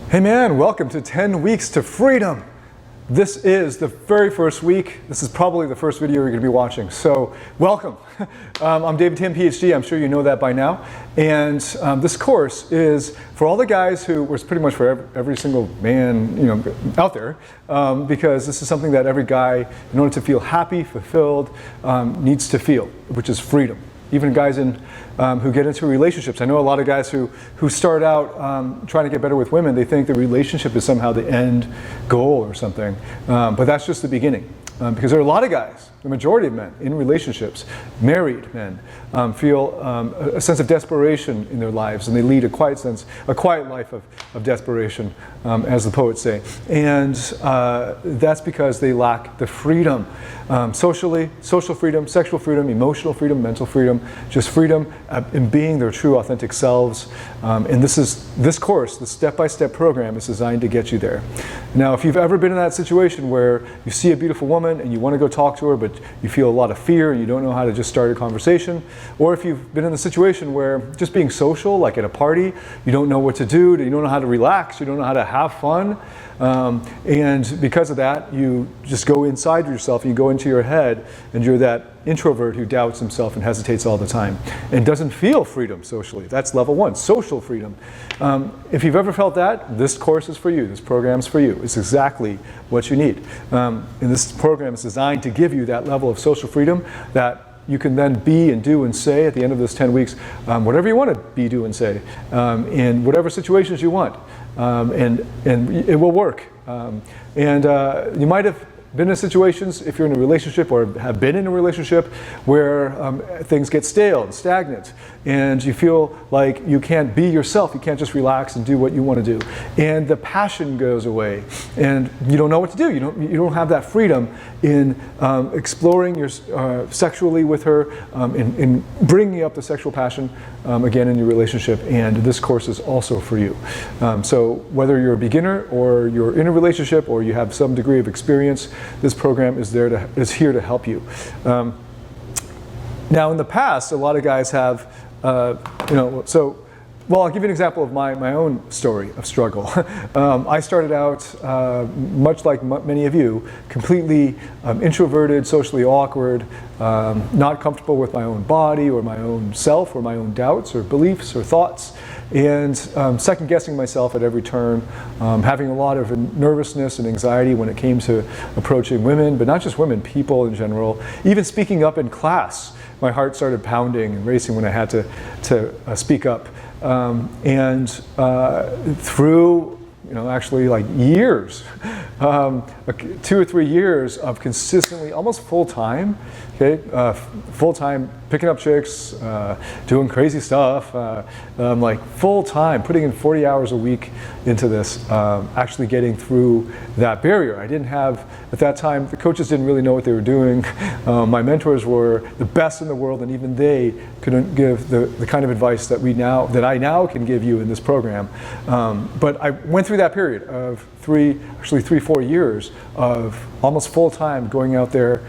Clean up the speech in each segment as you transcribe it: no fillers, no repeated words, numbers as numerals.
Hey man, welcome to 10 Weeks to Freedom. This is the very first week. This is probably the first video you're going to be watching. So welcome. I'm David Tian, PhD. I'm sure you know that by now. And this course is for all the guys who was pretty much for every single man out there, because this is something that every guy, in order to feel happy, fulfilled, needs to feel, which is freedom. Even guys who get into relationships. I know a lot of guys who start out trying to get better with women, they think the relationship is somehow the end goal or something. But that's just the beginning. Because there are a lot of guys, the majority of men in relationships, married men, feel a sense of desperation in their lives, and they lead a quiet life of desperation, as the poets say. And that's because they lack the freedom, social freedom, sexual freedom, emotional freedom, mental freedom, just freedom in being their true, authentic selves. And this course, the step-by-step program, is designed to get you there. Now, if you've ever been in that situation where you see a beautiful woman and you want to go talk to her, but you feel a lot of fear and you don't know how to just start a conversation, or if you've been in the situation where just being social, like at a party, you don't know what to do, you don't know how to relax, you don't know how to have fun, and because of that, you just go inside yourself, you go into your head, and you're that introvert who doubts himself and hesitates all the time and doesn't feel freedom socially. That's level one, social freedom. If you've ever felt that, this course is for you. This program's for you. It's exactly what you need. And this program is designed to give you that level of social freedom that you can then be and do and say at the end of this 10 weeks, whatever you want to be, do, and say, in whatever situations you want. And it will work. You might have been in situations, if you're in a relationship or have been in a relationship, where things get stale and stagnant and you feel like you can't be yourself, you can't just relax and do what you want to do, and the passion goes away and you don't know what to do. You don't have that freedom in exploring your sexually with her, in bringing up the sexual passion again in your relationship. And this course is also for you. So whether you're a beginner or you're in a relationship or you have some degree of experience, this program is here to help you. Now, in the past, a lot of guys have, well, I'll give you an example of my own story of struggle. I started out, much like many of you, completely introverted, socially awkward, not comfortable with my own body or my own self or my own doubts or beliefs or thoughts, and second-guessing myself at every turn, having a lot of nervousness and anxiety when it came to approaching women, but not just women, people in general. Even speaking up in class, my heart started pounding and racing when I had to speak up. Through actually like years, 2 or 3 years of consistently, almost full-time, full-time picking up chicks, doing crazy stuff, like full-time, putting in 40 hours a week into this, actually getting through that barrier. I didn't have, at that time, the coaches didn't really know what they were doing. My mentors were the best in the world, and even they couldn't give the kind of advice that I now can give you in this program. But I went through that period of 4 years of almost full-time going out there,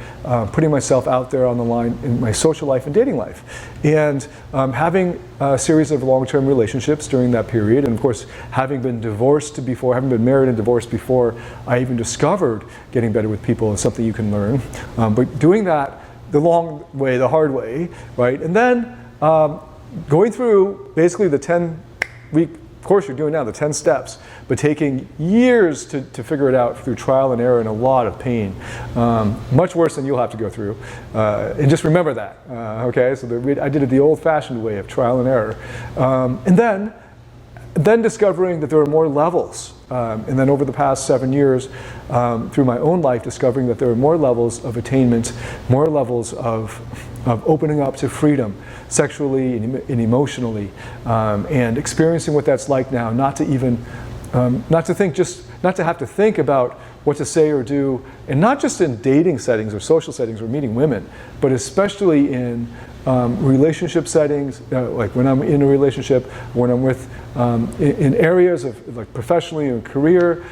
putting myself out there on the line in my social life and dating life, and having a series of long-term relationships during that period, and of course having been divorced before, having been married and divorced before I even discovered getting better with people is something you can learn, but doing that the long way, the hard way, right? And then going through basically the 10-week course you're doing now, the 10 steps, but taking years to figure it out through trial and error and a lot of pain, much worse than you'll have to go through. And just remember that, okay? So I did it the old-fashioned way of trial and error. And then discovering that there are more levels. And then over the past 7 years, through my own life, discovering that there are more levels of attainment, more levels of opening up to freedom, sexually and emotionally, and experiencing what that's like now, not to have to think about what to say or do, and not just in dating settings or social settings or meeting women, but especially in relationship settings, like when I'm in a relationship, when I'm with, in areas of like professionally, in career,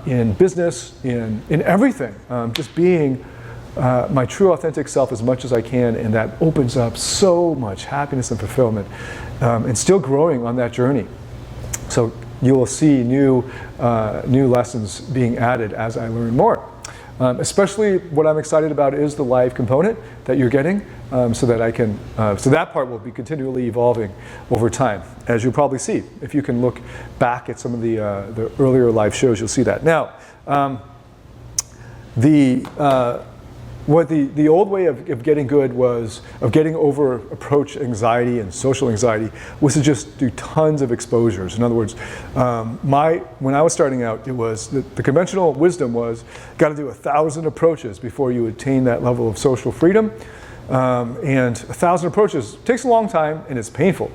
in business, in everything, just being my true authentic self as much as I can, and that opens up so much happiness and fulfillment, and still growing on that journey. So you will see new lessons being added as I learn more. Especially what I'm excited about is the live component that you're getting, so that I can, so that part will be continually evolving over time, as you'll probably see. If you can look back at some of the earlier live shows, you'll see that. Now, what the old way of getting good was, of getting over approach anxiety and social anxiety, was to just do tons of exposures. In other words, when I was starting out, it was, the conventional wisdom was, got to do 1,000 approaches before you attain that level of social freedom. And 1,000 approaches takes a long time and it's painful.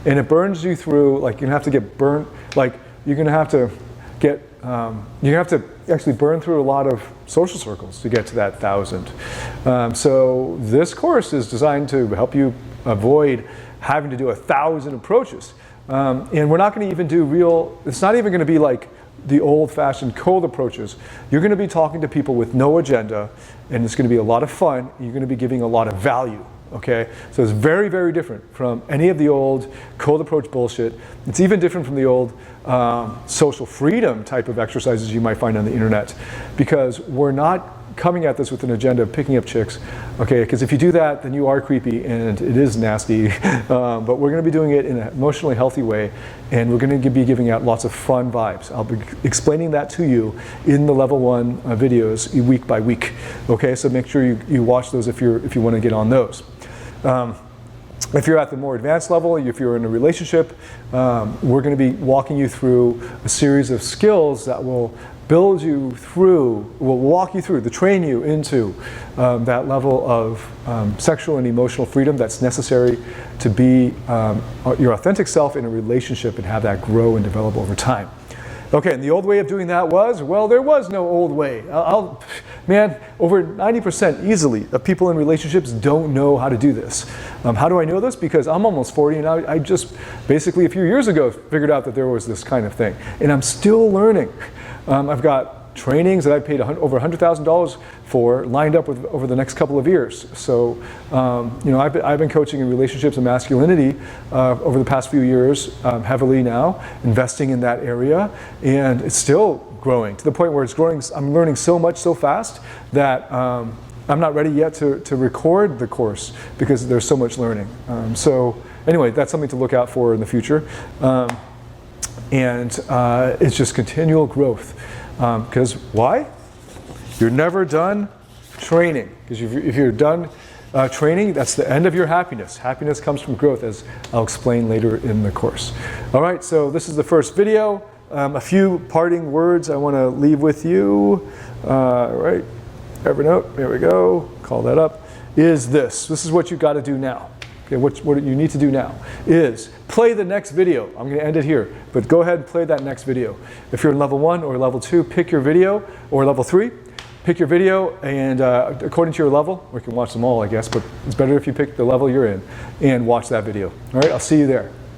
And it burns you through, like you're gonna have to get burnt, like you're gonna have to get, you have to actually burn through a lot of social circles to get to that 1,000. So this course is designed to help you avoid having to do 1,000 approaches. And we're not going to even do real, it's not even going to be like the old-fashioned cold approaches. You're going to be talking to people with no agenda, and it's going to be a lot of fun. You're going to be giving a lot of value. Okay, so it's very, very different from any of the old cold approach bullshit. It's even different from the old social freedom type of exercises you might find on the internet, because we're not coming at this with an agenda of picking up chicks, okay, because if you do that, then you are creepy and it is nasty. But we're going to be doing it in an emotionally healthy way, and we're going to be giving out lots of fun vibes. I'll be explaining that to you in the level 1 videos week by week. Okay, so make sure you watch those if you want to get on those. If you're at the more advanced level, if you're in a relationship, we're going to be walking you through a series of skills that will build you through, will walk you through, to train you into that level of sexual and emotional freedom that's necessary to be your authentic self in a relationship and have that grow and develop over time. Okay, and the old way of doing that was, well, there was no old way. Man, over 90% easily of people in relationships don't know how to do this. How do I know this? Because I'm almost 40 and I just basically a few years ago figured out that there was this kind of thing. And I'm still learning. I've got trainings that I paid over $100,000 for lined up over the next couple of years. So, you know, I've been coaching in relationships and masculinity over the past few years, heavily now, investing in that area, and it's still growing to the point where it's growing. I'm learning so much so fast that I'm not ready yet to record the course because there's so much learning. So anyway, that's something to look out for in the future. And it's just continual growth. Because why? You're never done training. Because if you're done training, that's the end of your happiness. Happiness comes from growth, as I'll explain later in the course. All right, so this is the first video. A few parting words I want to leave with you. All right, Evernote, there we go. Call that up. Is this. This is what you've got to do now. Okay, what you need to do now is play the next video. I'm going to end it here, but go ahead and play that next video. If you're in level 1 or level 2, pick your video, or level 3, pick your video, and according to your level, we can watch them all, I guess, but it's better if you pick the level you're in and watch that video. All right, I'll see you there.